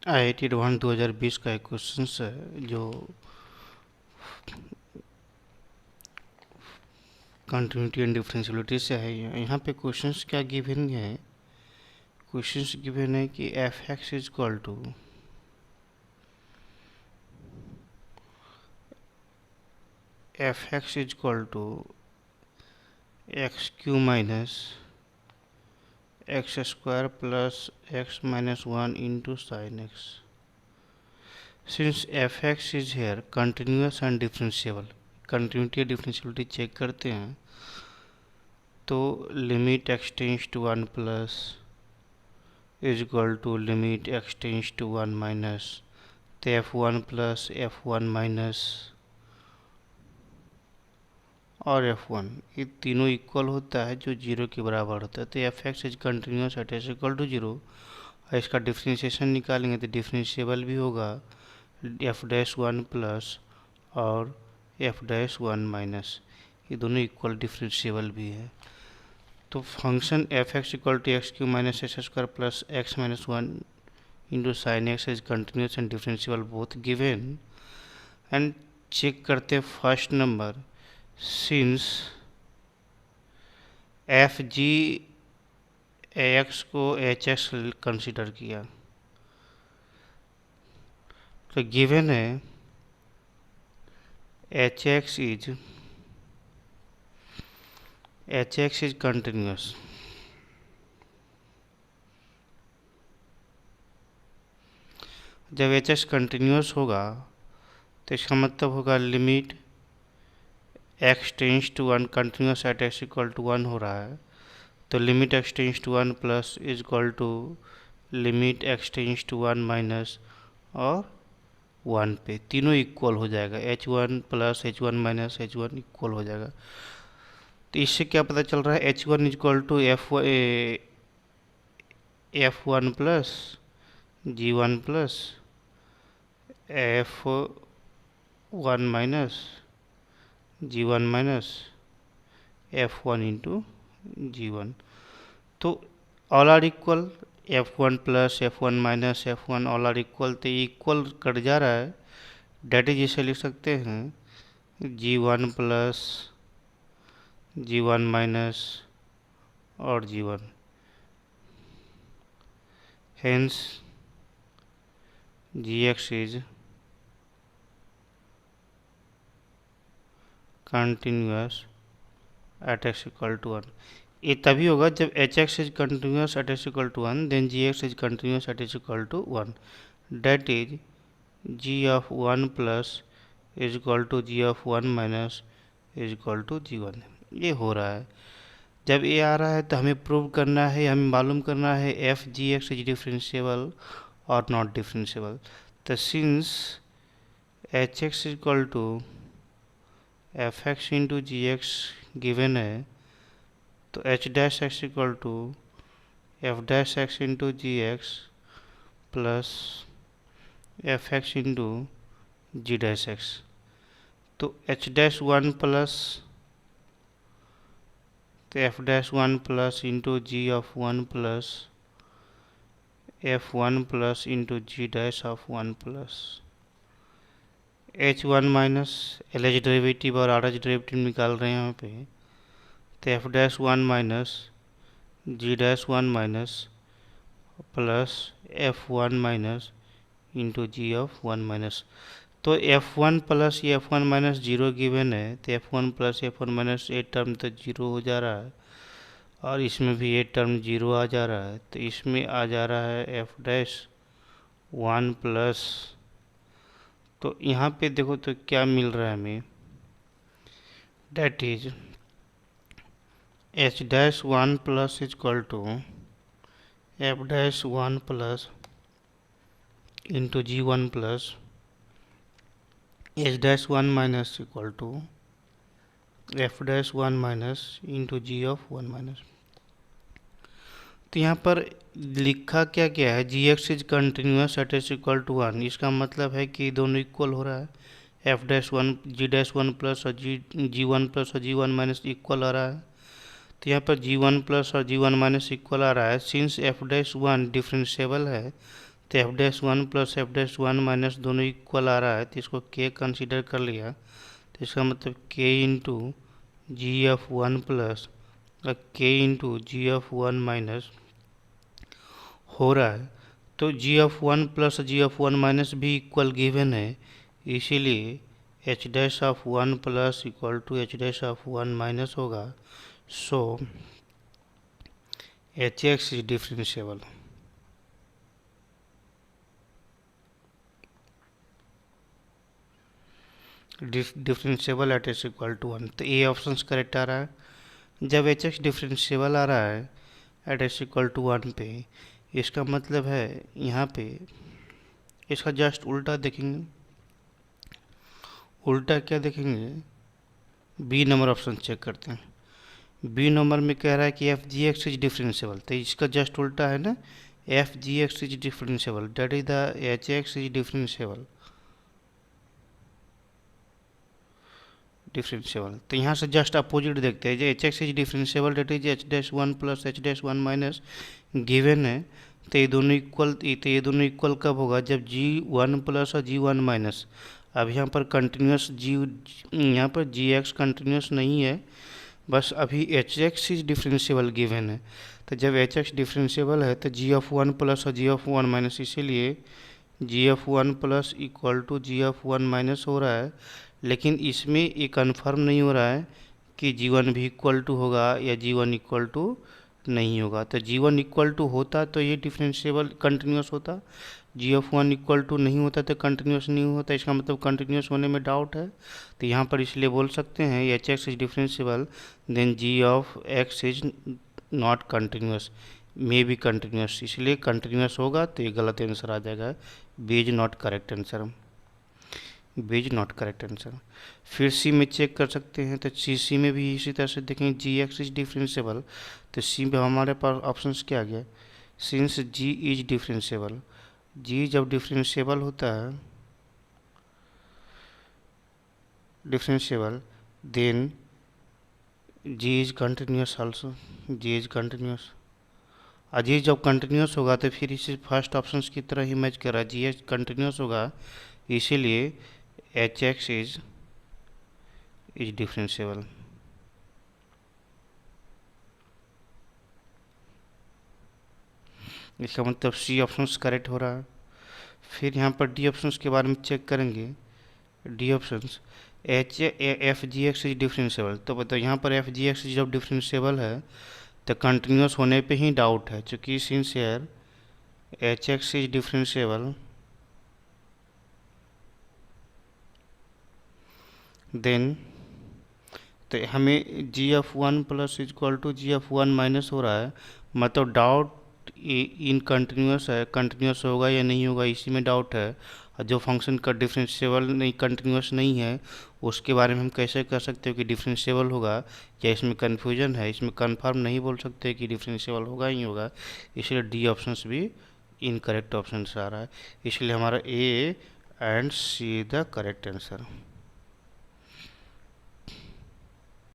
IIT advance 2020 का एक question है जो कंटिन्यूटी एंड डिफरेंशियलिटी से है। यहाँ पे क्वेश्चंस क्या गिवन है? क्वेश्चंस गिवन है कि F x is equal to x Q minus x square plus x minus one into sine X. Since F x is here continuous and differentiable, continuity differentiability check करते हैं तो limit x tends to one plus is equal to limit x tends to one minus, तो F one plus F one minus और F one ये तीनों equal होता है जो जीरो के बराबर होता है। तो f x is continuous at S equal to zero, और इसका डिफ्रेंशिएशन निकालेंगे तो डिफ्रेंशिएबल भी होगा एफ डैश वन प्लस और एफ डैश वन माइनस, ये दोनों इक्वल डिफ्रेंशिएबल भी है। तो function f x equal to x Q minus x square plus x minus one into sine x is continuous and differentiable both given. And check करते हैं first number, since f जी x को h x consider किया तो given है h x is continuous. जब h x continuous होगा तो इसका मतलब होगा limit x tends to one, continuous at x equal to one हो रहा है, तो limit x tends to one plus is equal to limit x tends to one minus और वन पे तीनों इक्वल हो जाएगा, h one plus h one minus h one equal हो जाएगा। तो इससे क्या पता चल रहा है, H one is equal to F one plus G one plus F one minus G one minus F one into G one. तो all are equal, F one plus F one minus F one all are equal, तो equal cut जा रहा है, that is इसे लिख सकते हैं G one plus G one minus और G one, hence G x is continuous at x equal to one. ये तभी होगा जब h x is continuous at H equal to one, then g x is continuous at H equal to one, that is g of one plus is equal to g of one minus is equal to g one. ये हो रहा है। जब ये आ रहा है तो हमें प्रूव करना है, हमें मालूम करना है f ji x is differentiable और नॉट डिफरेंशिएबल। तो since h x is equal to f x into g x given है, तो h dash x equal to F dash x into g x plus f x into g dash x. तो h dash one plus तो f dash one plus into ji of one plus F one plus into g dash of one plus h one minus L H derivative और R H derivative निकाल रहे हैं यहाँ पे, तो f dash one minus g dash one minus plus F one minus into ji of one minus. तो F one plus ये f one minus zero given है, तो F one plus F one minus a term तो zero हो जा रहा है और इसमें भी ए टर्म जीरो आ जा रहा है, तो इसमें आ जा रहा है एफ डैश वन प्लस, तो यहाँ पे देखो तो क्या मिल रहा है हमें, that is H dash one plus is equal to F dash one plus into G one plus H dash one minus equal to F dash one minus into ji of one minus. तो यहाँ पर लिखा क्या क्या है, G x is continuous at S equal to one, इसका मतलब है कि दोनों इक्वल हो रहा है, F dash one G dash one plus और जी वन प्लस और जी वन माइनस इक्वल आ रहा है। तो यहाँ पर जी वन प्लस और जी वन माइनस इक्वल आ रहा है, since F dash one differentiable है तो f dash one plus F dash one minus दोनों इक्वल आ रहा है, तो इसको के कंसीडर कर लिया, तो इसका मतलब K into G F one plus K into G F one minus हो रहा है। तो G F one plus G F one minus भी इक्वल गिवन है, इसीलिए H dash of one plus equal to H dash of one minus होगा। So H x is differentiable. Differentiable at H equal to one, तो A option correct आ रहा है। जब h x differentiable आ रहा है at H equal to one पे, इसका मतलब है यहाँ पे इसका जस्ट उल्टा देखेंगे। उल्टा क्या देखेंगे, बी नंबर ऑप्शन चेक करते हैं। बी नंबर में कह रहा है कि f ji x is differentiable, तो इसका जस्ट उल्टा है ना, f ji x is differentiable, that is the h x is differentiable. तो यहाँ से जस्ट अपोजिट देखते हैं, जो h x is differentiable that is H dash one plus H dash one minus given है। तो ये दोनों इक्वल कब होगा, जब जी वन प्लस और जी वन माइनस। अब यहाँ पर कंटिन्यूस यहाँ पर जी एक्स कंटिन्यूस नहीं है, बस अभी H x is differentiable given है। तो जब एच एक्स डिफरेंशिएबल है तो जी एफ वन प्लस और जी एफ वन माइनस, इसीलिए G F one plus equal to G F one minus हो रहा है। लेकिन इसमें ये कन्फर्म नहीं हो रहा है कि जी वन भी इक्वल टू होगा या जी वन इक्वल टू नहीं होगा। तो जी वन इक्वल टू होता तो ये डिफरेंशिएबल कंटिन्यूस होता, जी एफ वन इक्वल टू नहीं होता तो कंटिन्यूस नहीं होता, इसका मतलब कंटिन्यूस होने में डाउट है। तो यहाँ पर इसलिए बोल सकते हैं h x is differentiable, then g of x is not continuous, may be continuous, इसलिए कंटिन्यूस होगा तो ये गलत आंसर आ जाएगा, B is not correct answer. B is not correct answer. फिर सी में चेक कर सकते हैं, तो सी में भी इसी तरह से देखेंगे, जी एक्स इज डिफरेंशिएबल, तो सी में हमारे पास ऑप्शन क्या आ गया, since g is differentiable, g जब डिफरेंशिएबल होता है differentiable, then g is continuous also, g is continuous. और जी जब कंटिन्यूस होगा तो फिर इसे फर्स्ट ऑप्शन की तरह ही मैच कर रहा है, जी एच कंटिन्यूस होगा, इसीलिए एच एक्स इज डिफरेंशिएबल। इसका मतलब सी ऑप्शन करेक्ट हो रहा है। फिर यहाँ पर डी ऑप्शन के बारे में चेक करेंगे। D option H F ji x is differentiable, तो बताओ यहाँ पर एफ जी एक्स जब डिफरेंशिएबल है तो कंटिन्यूस होने पे ही डाउट है, चूँकि since here H x is differentiable, then तो हमें G F one plus equal to G F one minus हो रहा है, मतलब डाउट इन कंटिन्यूस है, कंटिन्यूस होगा या नहीं होगा इसी में डाउट है। और जो फंक्शन का डिफरेंशिएबल नहीं कंटिन्यूस नहीं है उसके बारे में हम कैसे कर सकते हो कि डिफरेंशिएबल होगा, या इसमें कन्फ्यूजन है, इसमें कंफर्म नहीं बोल सकते कि डिफरेंशिएबल होगा ही होगा, इसलिए डी ऑप्शन भी इनकरेक्ट ऑप्शन आ रहा है, इसलिए हमारा A and see the correct answer.